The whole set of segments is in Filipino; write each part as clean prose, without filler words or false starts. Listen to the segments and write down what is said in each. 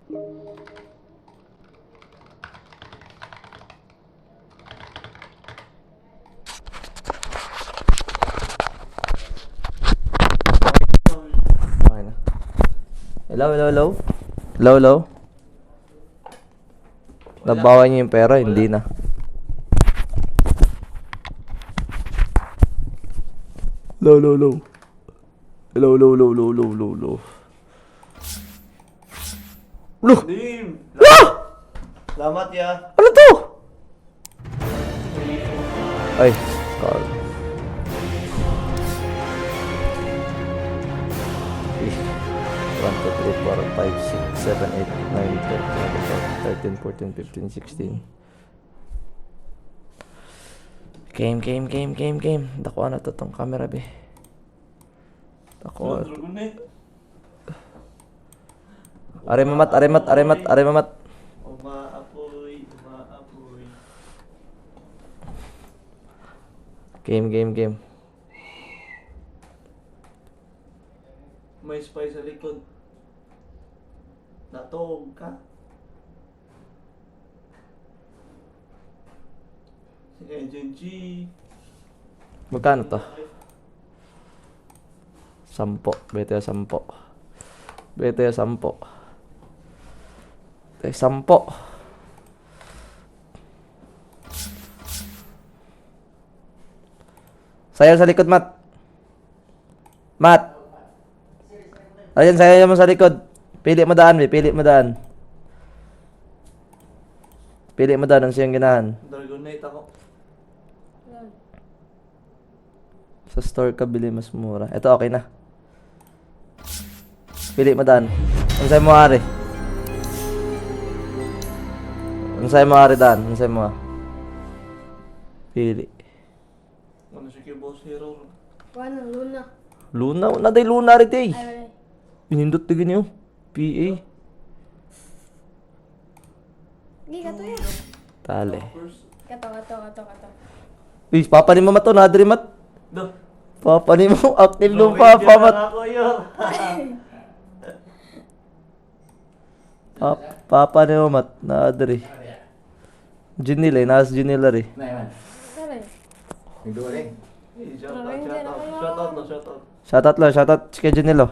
Okay na. Hello, hello, hello? Hello, hello? Nabawa niyo yung pera, hindi na. Hello, hello, hello. Hello, hello, hello, hello, hello, hello, hello. Loh! Dim! Ah! Salamat ya. Ano to? Ay, call. Eh, 1, 2, 3, 4, 5, 6, 7, 8, 9, 10, 11, 12, 13, 14, 15, 16. Game. Dako na to tong camera, be. Dako. Are mamat. Umaapoy. Game. May spy sa likod. Natog ka. Si Agent G. Magkano to? 10. Bete 10. Bete 10. Bete 10. Sayaw sa likod, Mat. Mat. Ayan, sayaw mo sa likod. Pili mo daan, be. Pili mo daan. Ang siyang ginahan. Dragon Knight ako. Sa store ka, bili mas mura. Ito, okay na. Pili mo daan. Ang sa'yo mo, Ari. daan. Ang sa'yo mo, Pili. Ano si Boss Hero? Luna. Luna? Naday Luna rin, eh. Ay, wala. Pinindot na ganyan, PA. Hindi, kato yan. Tali. Kato. Uy, papa ni mama to, nadri, Mat. Do. Papa ni mo, active nung papa, Mat. Ako yun. Papa ni mo, Mat, nadri. Junil, nasa Junil, rin. Wala. Shoutout. Shoutout kay Junil, oh.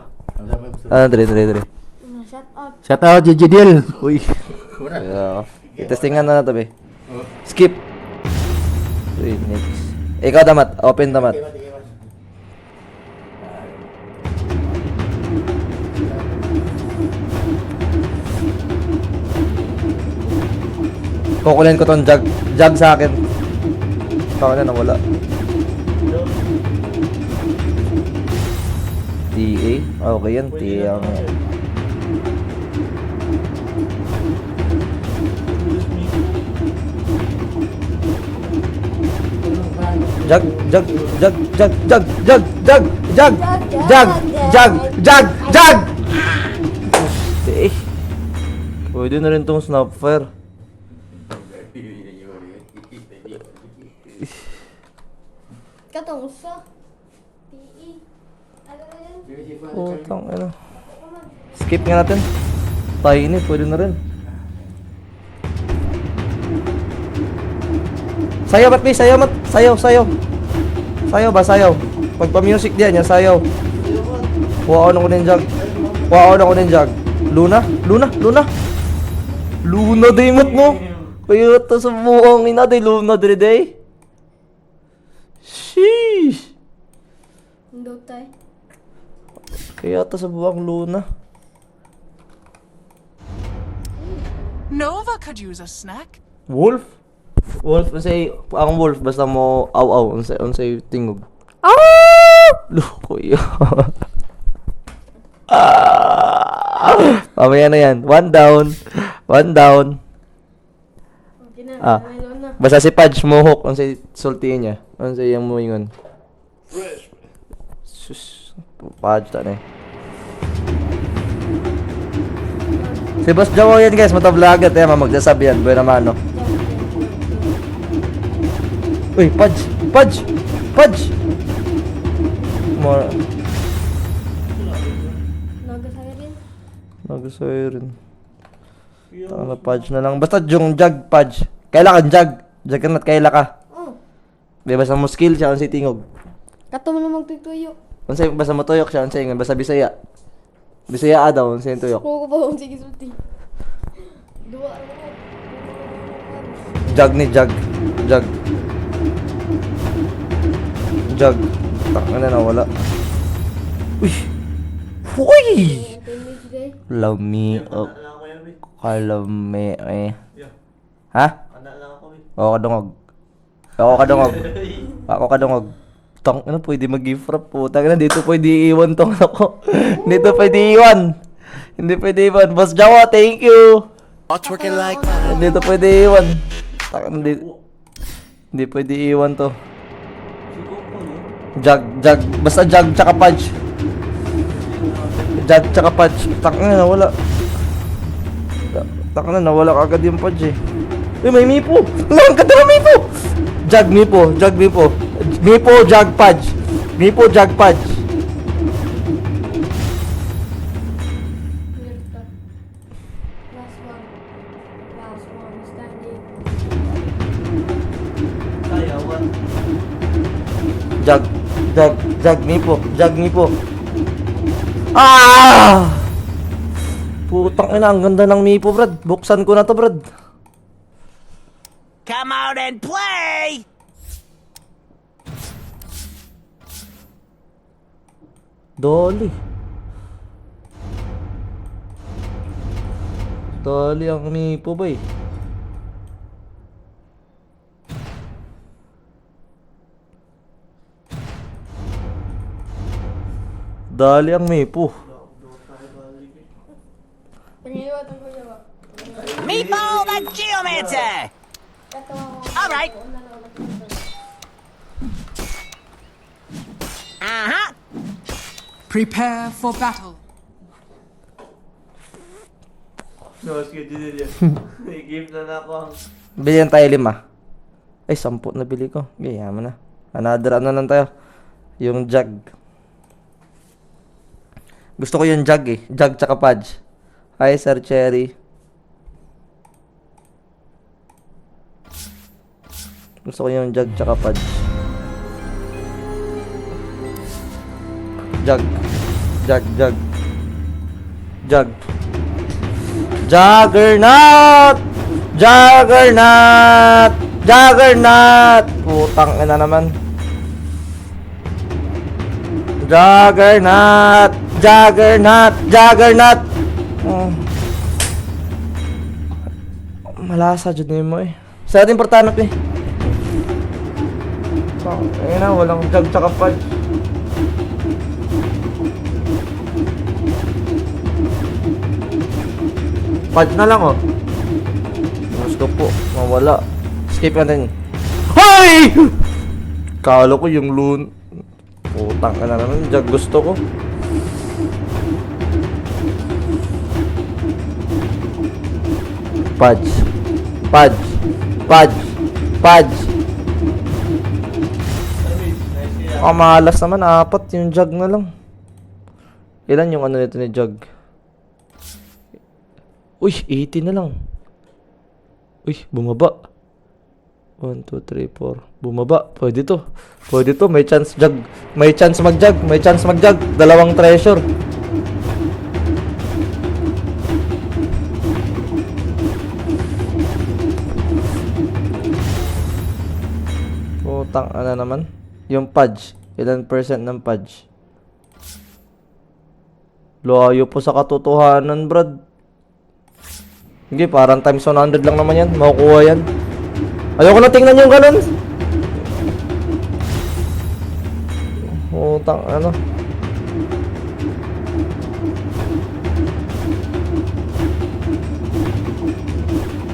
Dre. Shut up. Shout out JJ Deal. Uy. Testingan na to, be. Skip. Uy, next. Ikaw, Damat. Open, Damat. Kukulin ko tong jug sa akin. Baka na nawala. TA? Okay yan, TA ang... Jag! Eh, pwede na rin tong snapfire. Katong uso. PE. Ano na yan? Putang ano. Skip nga natin. Tayo ini, pwede na rin. Sayaw, Mat, please. Sayaw, Mat. Sayaw. Sayaw ba? Sayaw. Pag pa-music diyan, yan, sayaw. Kuhaan ako ng jug. Luna, day, Mat, no? Kaya ito sa buong ina, day, Luna, day. Sheesh. Hindi tayo. Kaya ito sa buong Luna. Nova could use a snack. Wolf, unsay ang wolf basta mo aw unsay tingog. Loko yo. Mamaya na yan. One down. Okay na. May Luna. Basta si Pudge mohok unsay sulti niya. Unsay yang mo ingon. Sus, Pudge ta na. Si Boss Jawo yan, guys, mata-vlogat eh, magsasabi yan, buwan naman, no? Uy, Pudge! More. Nagasaya rin. Nagasaya rin. Tanga Pudge na lang. Basta yung jug, Pudge. Kaila ka, jug. Juggernaut, kaila ka. Oh. Di basta mo skill siya, si tingog. Kato mo na magtutuyo. Unsay basta mo tuyok siya, unsay ingon, basta Bisaya. Bisaya daw, unsay tuyok. Kuko pa kung sige sulti. Dua ano ko. Jug ni jug. Jug. Jug. Tanga na wala. Uy! Uy! Damage day. Lami Ana up. lang ako yan, eh. Kalame eh. Yeah. Ha? Ana lang ako, eh. Ako kadungog. Ako kadungog. Ako kadungog. Tang, ano pwede mag-gift wrap po. Tang, dito pwede iwan tong ako. Dito pwede iwan. Hindi pwede iwan. Boss Jawa, thank you. What's working like that? Dito pwede iwan. Tang, hindi pwede iwan to. Siguro ko, no? Jug. Basta jug tsaka Pudge. Jug tsaka Pudge. Tang, nawala. Tang na, nawala kagad yung Pudge eh. Uy, may Mipo. Ang ganda ng Mipo. Jug Mipo. Mipo, jug Pudge. Mipo, jug Pudge. Weird ka. Last one standing. Sayawan. Jug Mipo. Ah! Putang ina, ang ganda ng Mipo, Brad. Buksan ko na to, Brad. Come out and play! Dali ang Mipo ba eh. Dali ang Mipo. Paniliwatan ko niya ba? Meatball the Geomancer! Katawa ko. Alright. Uh-huh. Prepare for battle. No, schedule yan. May game na ako. Bilihan tayo 5. Ay, 10 na bili ko. Okay, yaman na. Another ano lang tayo. Yung jug. Gusto ko yung jug eh. Jug tsaka Pudge. Hi, Sir Cherry. Gusto ko yung jug tsaka Pudge. Jug. Juggernaut! Putang ina naman. Juggernaut! Oh. Malasa dyan mo eh. Sa ating portanap eh. Ayun na, walang jug tsaka Pudge. Pudge na lang oh. Gusto po, mawala. Skip natin. Hoy! Kala ko yung loon. Putang ka na naman, jug gusto ko. Pudge. Malas naman, 4 yung jug na lang. Ilan yung ano nito ni jug? Uy, 80 na lang. Uy, bumaba. 1, 2, 3, 4. Bumaba. Pwede to. May chance jug. May chance mag-jug. Dalawang treasure. Putang ano naman. Yung Pudge. Ilan percent ng Pudge? Layo po sa katotohanan, Brad. Hindi, parang times 100 lang naman yan. Makukuha yan. Ayoko na tingnan yung ganun. Utang, ano.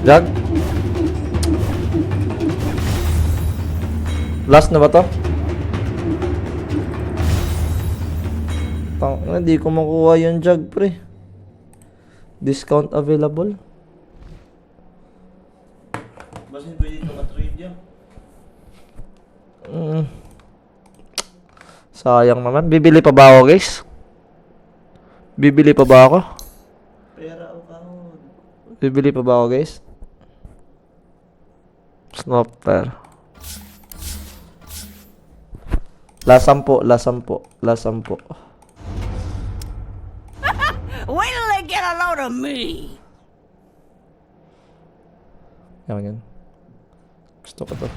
Jag? Last na ba to? Hindi ko makuha yung jug, pre. Discount available. Basin pwede ito ka-trade yan. Sayang naman. Bibili pa ba ako, guys? Bibili pa ba ako? Pera o kahon. Bibili pa ba ako, guys? Snapper. Last 10. Wait till they get a load of me. Yan. Gusto ko to.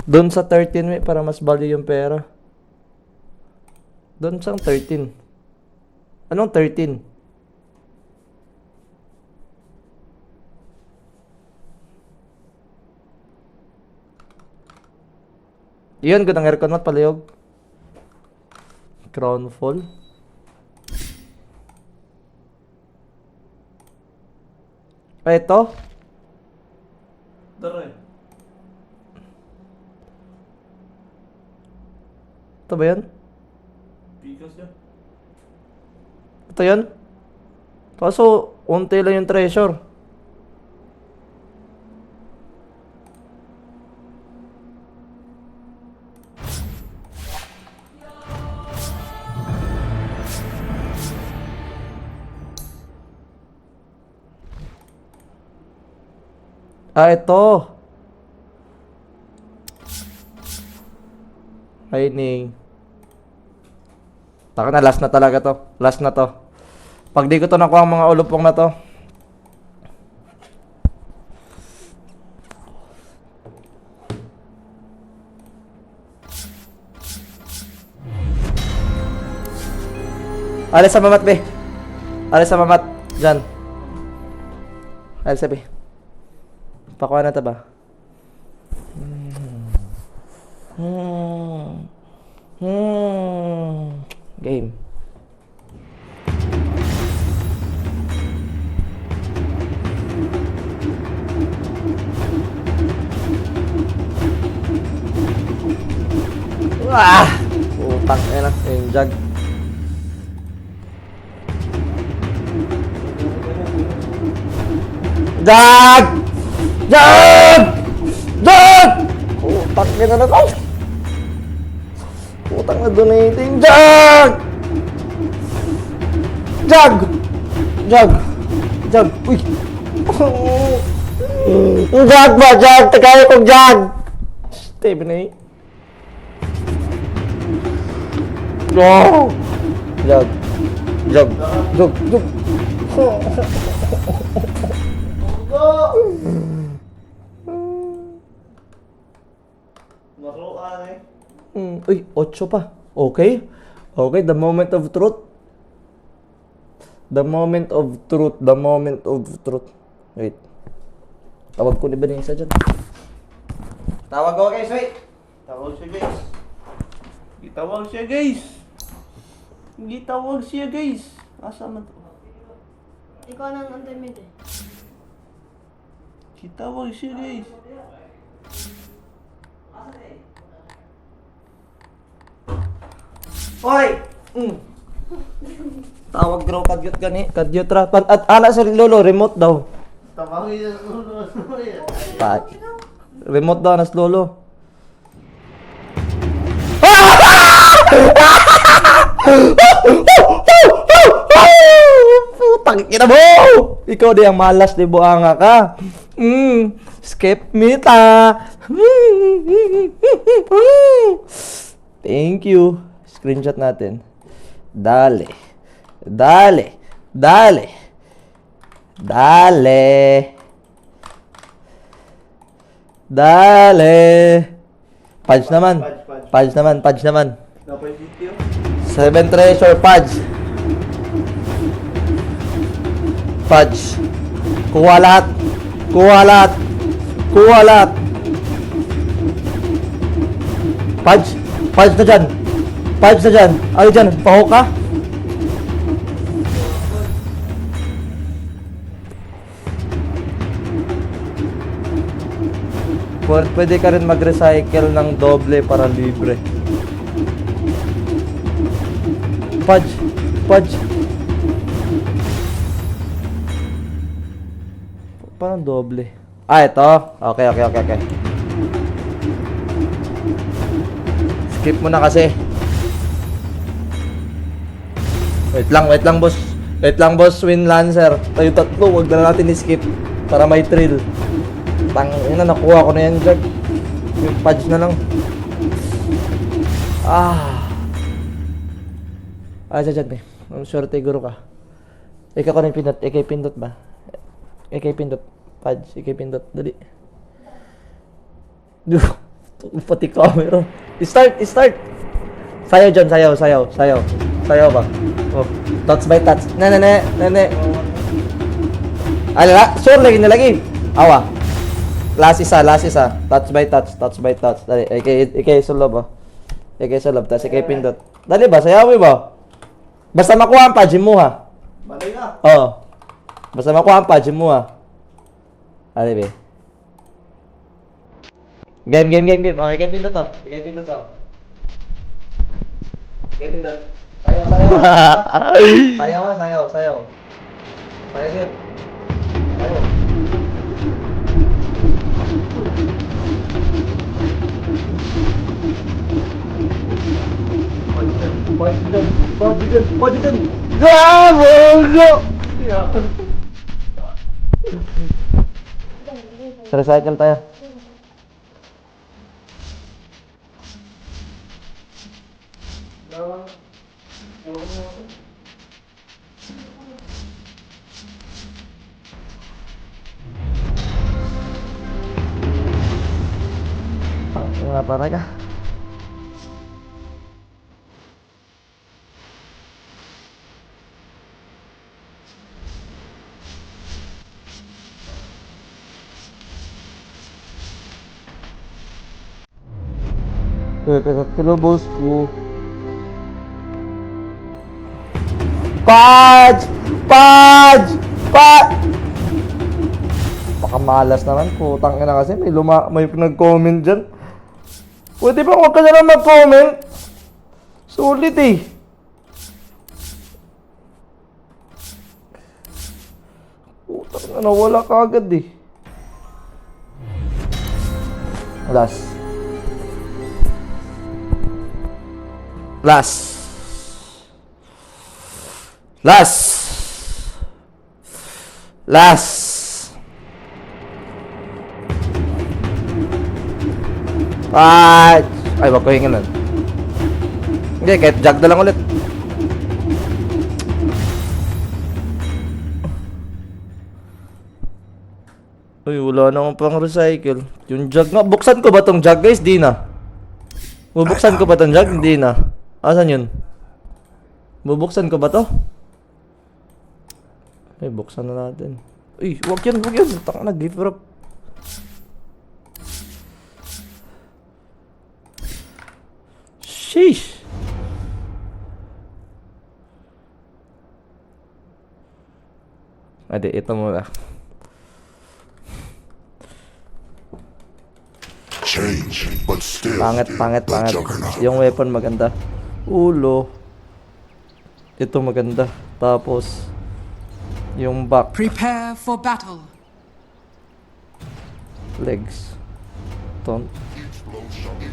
Doon sa 13 may para mas value yung pera. Doon sa 13. Anong 13? Iyon, good ang aircon mat palihog. Crown fall. Ito. Daray. Ito ba yan? Pikas yan. Ito yan? Kaso, unti lang yung treasure. Ito. Mining. Taka na, last na talaga to. Last na to. Pag di ko to nakuha ang mga ulupong na to. Alis sa mamat, be. Alis sa mamat. Diyan. Alis sa be. Pakuha na ta ba? Game. Wah! Utang na yung jug. Jug! Jug! Jug! Utang na to. Utang na donating. Jug! Jug! Jug! Jug! Uy! Jug ba? Jug! Tagay kong jug! Stay na eh. No! Jug! Jug! Jug! Jug! Maruan eh. Uy, 8 pa. Okay. Okay, the moment of truth. The moment of truth. The moment of truth. Wait. Tawag ko ni Vanessa dyan. Tawag ko, guys. Wait. Tawag siya guys. Gitawag siya guys. Gitawag siya guys. Asa man to? Ikaw nang antimate eh. Gitawag siya guys. Hoy! Tawag raw kadyot gani. Kadyot ra. At ala sa lolo, remote daw. Tawagin niya sa ulo. Pa. Remote daw nas lolo. Putang ina mo! Ikaw di ang malas di buanga ka. Skip me ta. Thank you. Screenshot natin. Dale. Dale. Dale. Dale. Dale. Pudge naman. Pudge naman. Pudge naman. Dapat video. 7 treasure Pudge. Pudge. Kuha lahat. Kuha lahat. Kuha lahat. Pudge. Pudge na dyan. Pudge na dyan. Ay dyan. Paho ka. Pwede ka rin mag-recycle ng doble para libre. Pudge. Pudge. Parang doble. Ah, ito. Okay. Skip mo na kasi. Wait lang, boss. Wait lang, boss. Win Lancer. Tayo tatlo, wag na natin i-skip. Para may thrill. Tangina, nakuha ko na yan, Jag. Yung Pudge na lang. Dyan, eh. I'm sure tiguro ka. Ikaw ko na yung pindot. Ikay pindot ba? Ikay pindot. Pudge, ikay pindot. Dali. Duh, pati camera. Start! Sayaw dyan, sayaw. Sayaw ba? Oh, touch by touch. Nene. Ala, sure lagi. Awa. Last isa. Touch by touch. Dali, ikay sulob ba? Ikay sulob, tas ikay pindot. Dali ba, sayawi ba? Basta makuha ang pudge mo ha. Balay na. Oo. Basta makuha ang pudge mo ha. Dali be. Game. Okay, game pindot to. Game pindot. Sayaw. Sayaw. Sayaw. Pajikan. Go! Recycle tayo. Nga para ka. Hello, boss ko. Pudge! Baka malas naman, putang ina kasi may nag-comment dyan. Pwede ba huwag ka na lang mag-comment? Sulit eh. Putang ina, wala ka agad eh. Last. Ay, wag ko hingin nun. Hindi, kahit jag na lang ulit. Uy, wala na akong pang recycle. Yung jug nga, buksan ko ba tong jug guys? Di na. Bubuksan ko ba tong jug? Hindi na. Asan yun? Bubuksan ko ba to? Ay, buksan na natin. Uy, wag yan. Taka na, give up. Sheesh. Ade, ito muna. Change, but still Pangit. the juggernaut. Yung weapon maganda. Ulo. Ito maganda. Tapos, yung back. Prepare for battle. Legs. Ito.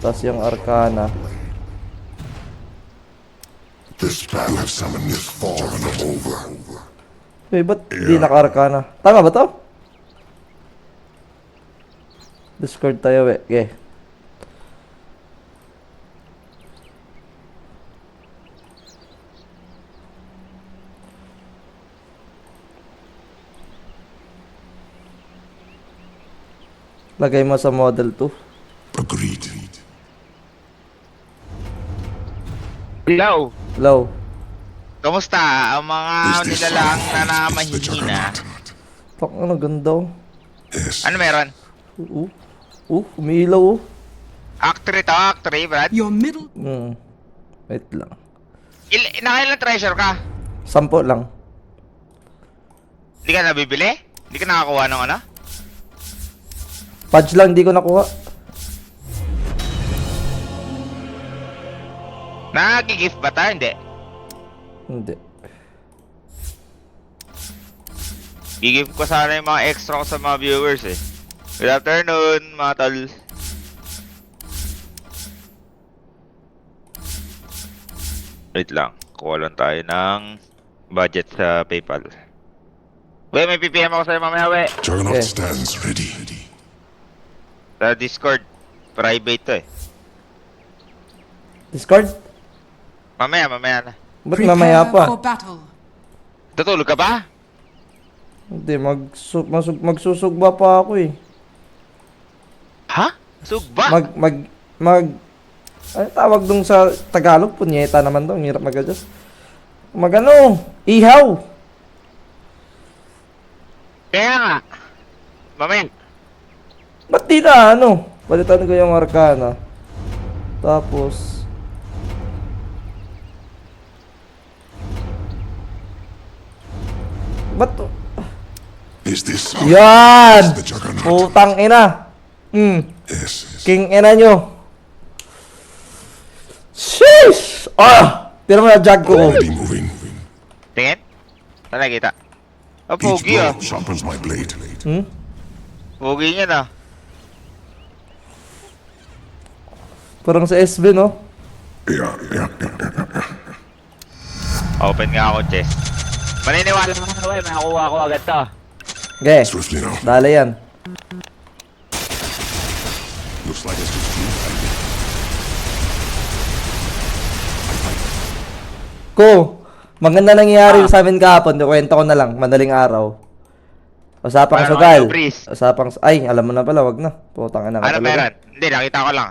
Tapos yung arcana. This battle has summoned this fallen over. Uy, ba't di naka-arcana? Tama ba to? Discord tayo, we. Okay. Lagay mo sa model 2. Agreed. Hello, Low. kamusta ang mga Is this nilalang na the namahihina? juggernaut? Pak, ano, ganda oh. Yes. Ano meron? Umiilaw oh. Actory, Brad? Your middle Wait lang. Nakailan treasure ka? 10 lang. Hindi ka nabibili? Hindi ka nakakuha ng ano? Pudge lang, di ko nakuha. Nag-gift ba tayo? Hindi. Hindi. I-gift ko sana yung mga extra ko sa mga viewers eh. Good afternoon, mga tol. Wait lang. Kuha lang tayo ng budget sa PayPal. We, may PPM ako sa'yo mamaya, we. Juggernaut Okay. stands ready. Sa Discord. Private to eh. Discord? Mamaya na. Ba't mamaya Prepare pa? for battle. Tutulog ka ba? Hindi, magsusugba pa ako eh. Ha? Sugba? Ano tawag dun sa Tagalog? Punyeta naman daw, ang hirap mag-adjust. Magano? Ihaw! Kaya nga. Mamaya. Ba't di na ano? Palitan ko yung Arcana. Tapos... Ba't to? Is this Yan! the Juggernaut? Putang ina! Yes. King ina nyo! Sheesh! Ah! Tira mo na jag ko. Already moving. Tingin? Saan nakita? Oh, Each pogi ah. blow sharpens my blade. Pogi niya na. Parang sa SB, no? Yeah. Open nga ako, chest. Maniniwala mo na, we. Makakuha ko agad to. Okay, Swiftly now. dala yan. Looks like it's just you. Ko, maganda nangyayari sa amin kahapon. Kwento ko na lang, madaling araw. Usapang Ano, sugal. ano, Breeze? Ay, alam mo na pala, wag na. Putang ina ka Ano talaga. meron? Hindi, nakita ko lang.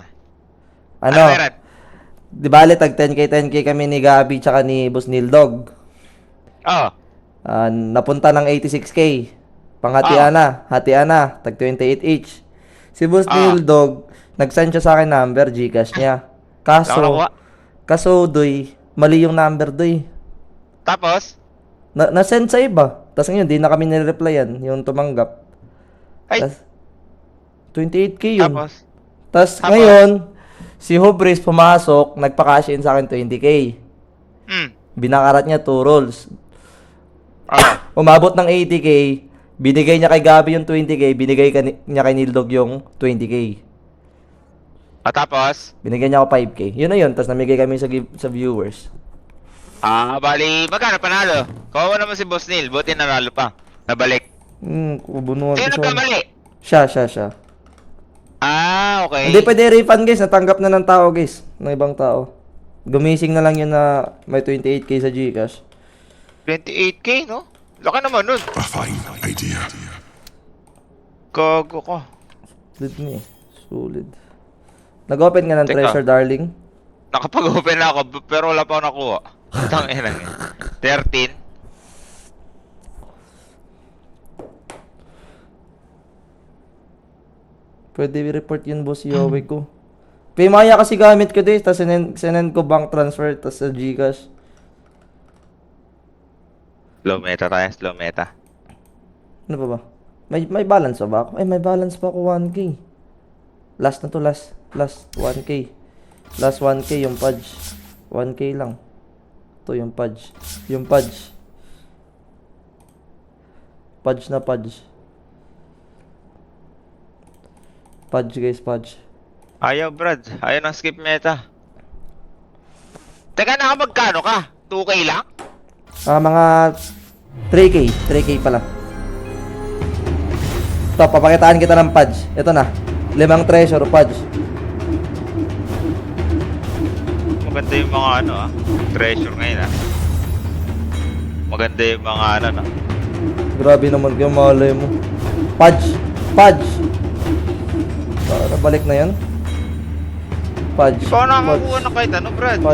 Ano? meron? Di bale, tag 10k kami ni Gabi tsaka ni Boss Nildog. Oo. Napunta ng 86k. Panghatian na. Hatian na. Tag 28 each. Si Boss Nildog, nag-send siya sa akin number, Gcash niya. Ako nakuha. Kaso, doy, mali yung number, doy. Tapos? Na-send sa iba. Tapos ngayon, di na kami nireplyan, yung tumanggap. Ay, Tas, 28k yun. tapos? Tapos ngayon, si Hubris pumasok, nagpa-cash in sa akin 20k. Binakarat niya 2 rolls. Umabot ng 80k, binigay niya kay Gabi yung 20k, binigay niya kay Nildog yung 20k. Tapos? Binigyan niya ako 5k. Yun na yun, tapos namigay kami sa viewers. Bali, magkano panalo? Kawawa naman si Boss Neil, buti nanalo pa. Nabalik. Kubunuan Sino ko siya. nagkamali? Siya. Okay. Hindi pwede refund guys, natanggap na ng tao guys, ng ibang tao. Gumising na lang yun na may 28k sa Gcash. 28k, no? Laki naman nun. A fine idea. Gago ko. Sulit niya eh. Sulit. Nag-open ka ng Teka. treasure, darling? Nakapag-open na ako, pero wala pa ako nakuha. Tangina niya. 13. Pwede i-report yun, boss, Yowie ko. Paymaya kasi gamit ko din, tapos sinend ko bank transfer, tapos sa Gcash. Slow meta tayo, slow meta. Ano pa ba? May balance pa ba ako? Ay, may balance pa ako 1k. Last na to, last 1k. Last 1k yung pudge. 1k lang. Ito yung pudge. Yung pudge. Pudge na pudge. Pudge guys, pudge. Ayaw, Brad. Ayaw ng skip meta. Teka, nakamagkano ka? 2k lang? Mga 3k. 3k pala. Ito, papakitaan kita ng pudge. Ito na. 5 treasure, pudge. Maganda yung mga treasure ngayon Maganda yung mga Grabe naman kayo, malay mo. Pudge. Para balik na yan. Pudge. Di pa ako nakakuha ng kahit ano, Brad. Pudge.